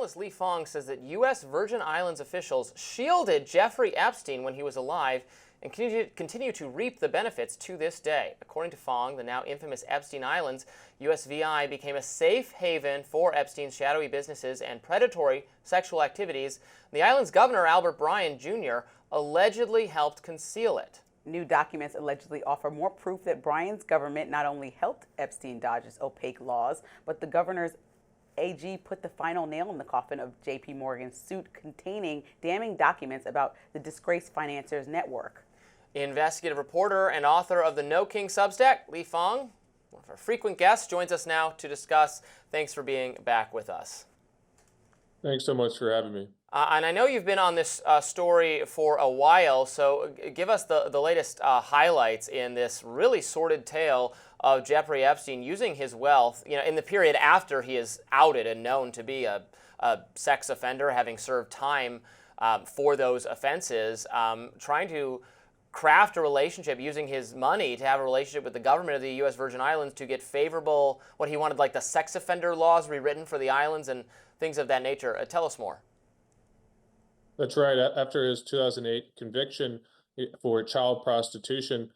journalist Lee Fang says that U.S. Virgin Islands officials shielded Jeffrey Epstein when he was alive and continue to reap the benefits to this day. According to Fang, the now infamous Epstein Islands, USVI became a safe haven for Epstein's shadowy businesses and predatory sexual activities. The island's governor, Albert Bryan Jr., allegedly helped conceal it. New documents allegedly offer more proof that Bryan's government not only helped Epstein dodge his opaque laws, but the governor's AG put the final nail in the coffin of J.P. Morgan's suit containing damning documents about the disgraced financier's network. Investigative reporter and author of the No King Substack, Lee Fang, one of our frequent guests, joins us now to discuss. Thanks for being back with us. Thanks so much for having me. And I know you've been on this story for a while, so give us the latest highlights in this really sordid tale of Jeffrey Epstein using his wealth, in the period after he is outed and known to be a sex offender, having served time for those offenses, trying to craft a relationship using his money to have a relationship with the government of the U.S. Virgin Islands to get favorable, what he wanted, like the sex offender laws rewritten for the islands and things of that nature. Tell us more. That's right. After his 2008 conviction for child prostitution,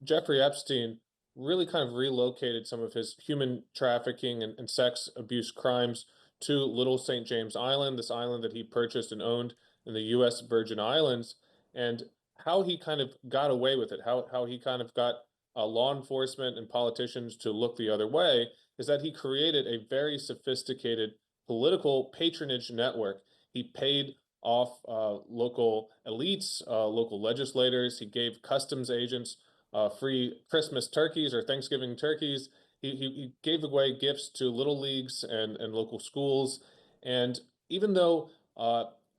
Jeffrey Epstein really kind of relocated some of his human trafficking and sex abuse crimes to Little St. James Island, this island that he purchased and owned in the U.S. Virgin Islands. And how he kind of got away with it, how he kind of got law enforcement and politicians to look the other way, is that he created a very sophisticated political patronage network. He paid off local elites, local legislators. He gave customs agents free Christmas turkeys or Thanksgiving turkeys. He gave away gifts to little leagues and local schools. And even though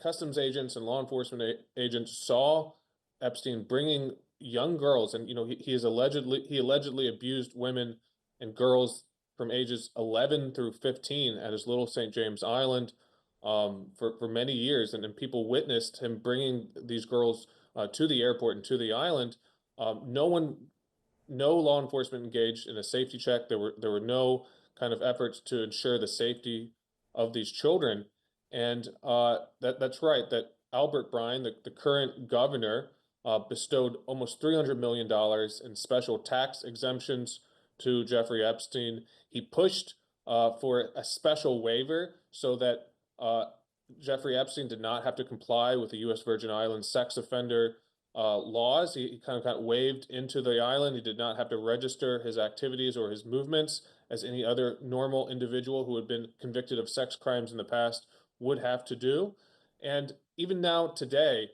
customs agents and law enforcement agents saw Epstein bringing young girls, and he allegedly abused women and girls from ages 11 through 15 at his Little St. James Island for many years, and people witnessed him bringing these girls to the airport and to the island. No law enforcement engaged in a safety check. There were no kind of efforts to ensure the safety of these children, and that's right. That Albert Bryan, the current governor, bestowed almost $300 million in special tax exemptions to Jeffrey Epstein. He pushed for a special waiver so that Jeffrey Epstein did not have to comply with the U.S. Virgin Islands sex offender laws. He kind of got waived into the island. He did not have to register his activities or his movements as any other normal individual who had been convicted of sex crimes in the past would have to do. And even now today,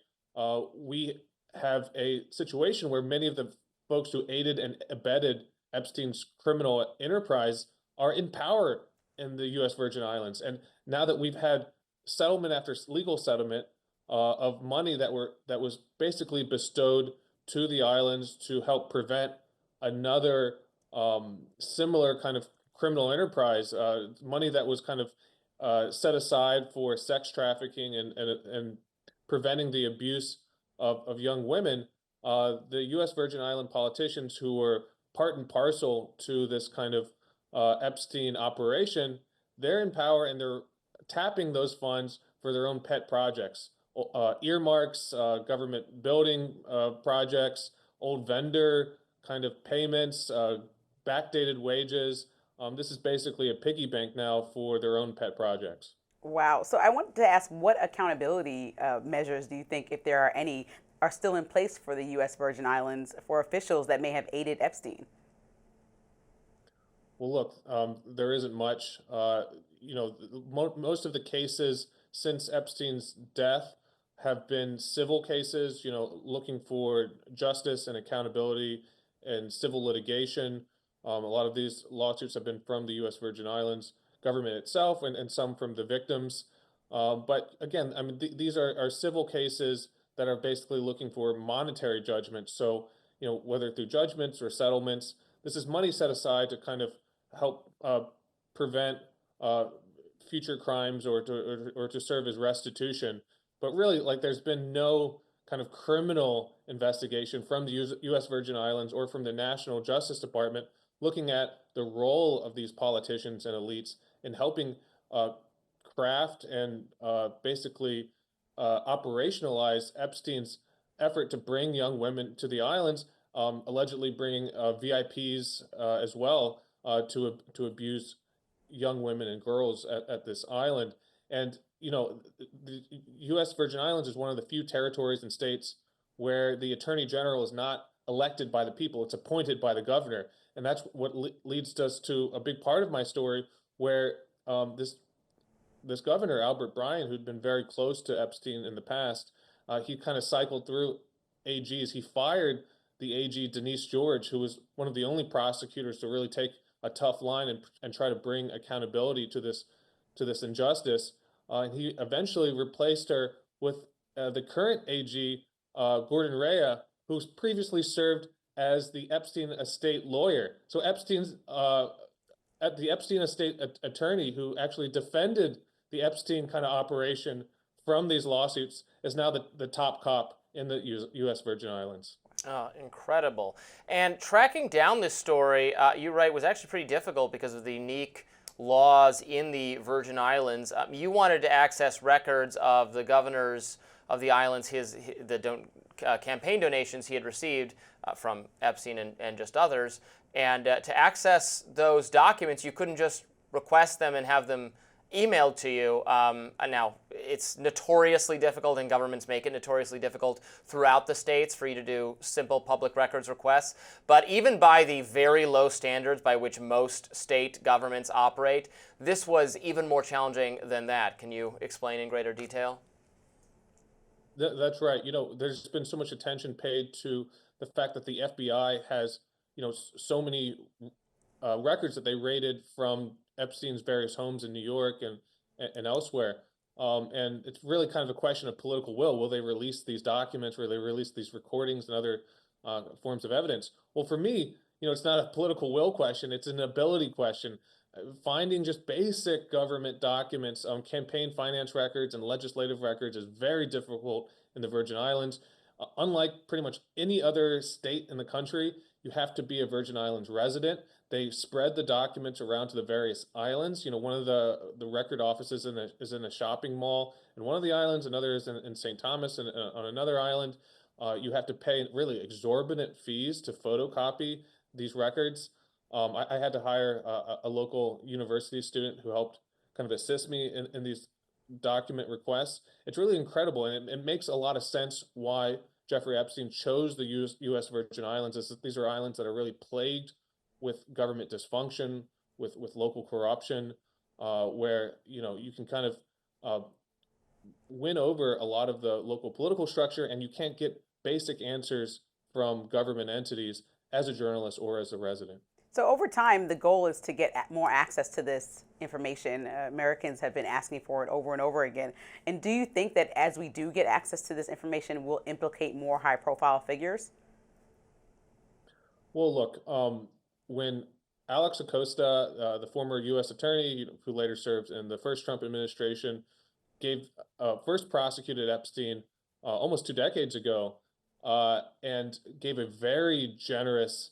we have a situation where many of the folks who aided and abetted Epstein's criminal enterprise are in power in the U.S. Virgin Islands. And now that we've had settlement after legal settlement of money that was basically bestowed to the islands to help prevent another similar kind of criminal enterprise, money that was kind of set aside for sex trafficking and preventing the abuse of young women, the U.S. Virgin Island politicians who were part and parcel to this kind of Epstein operation, they're in power and they're tapping those funds for their own pet projects, earmarks, government building projects, old vendor kind of payments, backdated wages. This is basically a piggy bank now for their own pet projects. Wow. So I wanted to ask, what accountability measures do you think, if there are any, are still in place for the U.S. Virgin Islands for officials that may have aided Epstein? Well, look, there isn't much. Most of the cases since Epstein's death have been civil cases, looking for justice and accountability and civil litigation. A lot of these lawsuits have been from the U.S. Virgin Islands government itself and some from the victims. But again, I mean, these are civil cases that are basically looking for monetary judgments. So, whether through judgments or settlements, this is money set aside to kind of help prevent future crimes or to serve as restitution. But really, there's been no kind of criminal investigation from the U.S. Virgin Islands or from the National Justice Department looking at the role of these politicians and elites in helping craft and basically operationalize Epstein's effort to bring young women to the islands, allegedly bringing VIPs as well to abuse young women and girls at this island. And the U.S. Virgin Islands is one of the few territories and states where the Attorney General is not elected by the people; it's appointed by the governor. And that's what leads us to a big part of my story, where this governor, Albert Bryan, who'd been very close to Epstein in the past, he kind of cycled through AGs. He fired the AG, Denise George, who was one of the only prosecutors to really take a tough line and try to bring accountability to this injustice. And he eventually replaced her with the current AG, Gordon Rea, who's previously served as the Epstein estate lawyer. So Epstein's at the Epstein estate attorney who actually defended the Epstein kind of operation from these lawsuits is now the top cop in the U.S. Virgin Islands. Oh, incredible. And tracking down this story, you write, was actually pretty difficult because of the unique laws in the Virgin Islands. You wanted to access records of the governors of the islands, campaign donations he had received from Epstein and just others. And to access those documents, you couldn't just request them and have them emailed to you. And now, it's notoriously difficult, and governments make it notoriously difficult throughout the states for you to do simple public records requests. But even by the very low standards by which most state governments operate, this was even more challenging than that. Can you explain in greater detail? That's right. There's been so much attention paid to the fact that the FBI has, so many records that they raided from Epstein's various homes in New York and elsewhere. And it's really kind of a question of political will. Will they release these documents? Will they release these recordings and other forms of evidence? Well, for me, it's not a political will question. It's an ability question. Finding just basic government documents, campaign finance records and legislative records is very difficult in the Virgin Islands. Unlike pretty much any other state in the country, you have to be a Virgin Islands resident. They spread the documents around to the various islands. One of the record offices is in a shopping mall in one of the islands. Another is in St. Thomas, and on another island. You have to pay really exorbitant fees to photocopy these records. I had to hire a local university student who helped kind of assist me in these document requests. It's really incredible, and it makes a lot of sense why Jeffrey Epstein chose the U.S. Virgin Islands. These are islands that are really plagued with government dysfunction, with local corruption, where you can kind of win over a lot of the local political structure, and you can't get basic answers from government entities as a journalist or as a resident. So over time, the goal is to get more access to this information. Americans have been asking for it over and over again. And do you think that as we do get access to this information, will implicate more high-profile figures? Well, look, when Alex Acosta, the former U.S. attorney who later served in the first Trump administration, first prosecuted Epstein almost 2 decades ago, and gave a very generous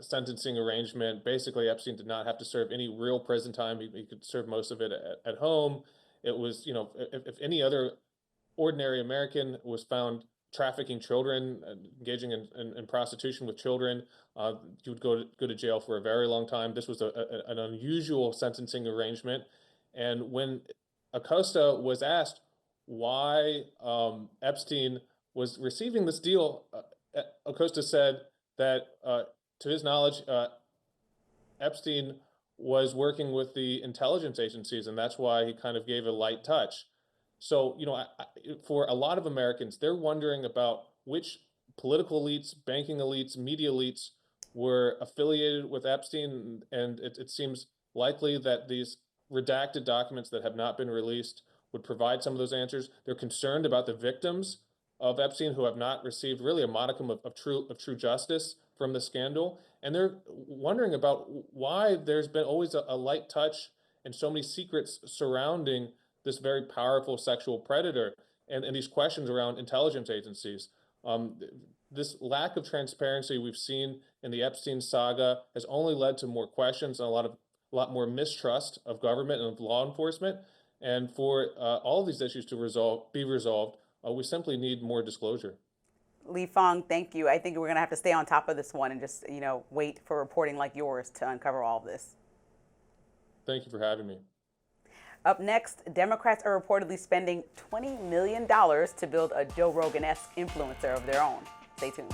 sentencing arrangement. Basically, Epstein did not have to serve any real prison time. He could serve most of it at home. It was, if any other ordinary American was found trafficking children, engaging in prostitution with children, you would go to jail for a very long time. This was an unusual sentencing arrangement. And when Acosta was asked why Epstein was receiving this deal, Acosta said that to his knowledge, Epstein was working with the intelligence agencies, and that's why he kind of gave a light touch. So, for a lot of Americans, they're wondering about which political elites, banking elites, media elites were affiliated with Epstein, and it seems likely that these redacted documents that have not been released would provide some of those answers. They're concerned about the victims of Epstein who have not received really a modicum of true justice from the scandal. And they're wondering about why there's been always a light touch and so many secrets surrounding this very powerful sexual predator, and these questions around intelligence agencies. This lack of transparency we've seen in the Epstein saga has only led to more questions and a lot more mistrust of government and of law enforcement. And for all of these issues to be resolved, we simply need more disclosure. Lee Fang, thank you. I think we're going to have to stay on top of this one and just, wait for reporting like yours to uncover all of this. Thank you for having me. Up next, Democrats are reportedly spending $20 million to build a Joe Rogan-esque influencer of their own. Stay tuned.